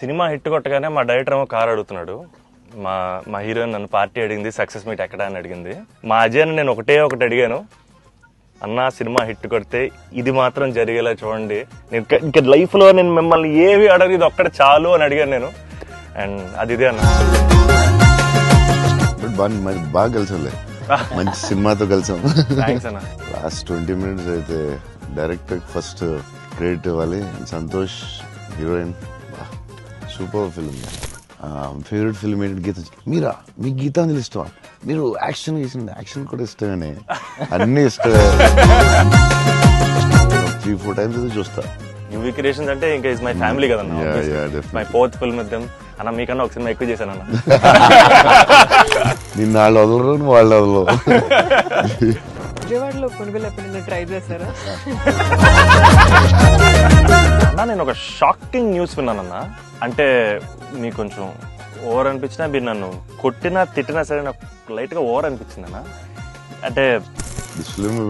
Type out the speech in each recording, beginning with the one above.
Cinema hit కొట్టగానే మా director ఏమో కార్ అడుగుతున్నాడు. మా మా హీరోయిన్ నన్ను పార్టీ అడిగింది, సక్సెస్ మీట్ ఎక్కడ అని అడిగింది. మా అజయ్ని నేను ఒకటి అడిగాను, అన్న సినిమా హిట్ కొడితే ఇది మాత్రం జరిగేలా చూడండి, నేను ఇంకా లైఫ్లో నేను మిమ్మల్ని ఏవి అడగదు, ఇది ఒక్కటి చాలు అని అడిగాను నేను. అండ్ అది ఇదే అన్న. బాగా కలిసాంలే, మంచి సినిమాతో కలిసాం. థ్యాంక్స్ అన్న. లాస్ట్ 20 minutes అయితే డైరెక్టర్ ఫస్ట్ క్రెడిట్ ఇవ్వాలి. Santosh heroine, super film. Favourite film ఏంటి? గీత. మీరా? మీకు గీతాంజలి ఇష్టమా? మీరు యాక్షన్ చేసింది, యాక్షన్ కూడా ఇష్టమేనే, అన్ని ఇష్టమే. 3-4 times అయితే చూస్తా. న్యూ క్రియేషన్స్ అంటే ఇంకా ఇస్ మై ఫ్యామిలీ కదన్న. My 4th film with them అన్న. మీకన్నా ఒక సినిమా ఎక్కువ చేశాను అన్న. నిన్న వాళ్ళు వదలరు, వాళ్ళు వదలరు. విజయవాడలో కొనుగోలు ఎప్పుడైనా ట్రై చేశారా? అన్న నేను ఒక షాకింగ్ న్యూస్ విన్నానన్న. అంటే మీకు కొంచెం ఓవర్ అనిపించినా, మీరు నన్ను కొట్టినా తిట్టినా సరే నాకు లైట్ గా ఓవర్ అనిపించింది అన్న. అంటే ఫిల్మ్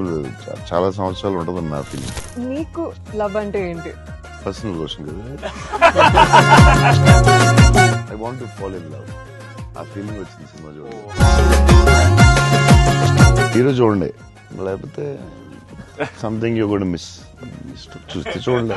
చాలా సంవత్సరాలు ఉంటుంది నా ఫిల్మ్. మీకు లవ్ అంటే ఏంటి? పర్సనల్ క్వశ్చన్ కదా. I want to fall in love. ఆ ఫీలింగ్ వచ్చింది సినిమా చూడండి. హీరో చూడండి, లేకపోతే సంథింగ్ యూ గోనా మిస్. చూస్తే చూడండి.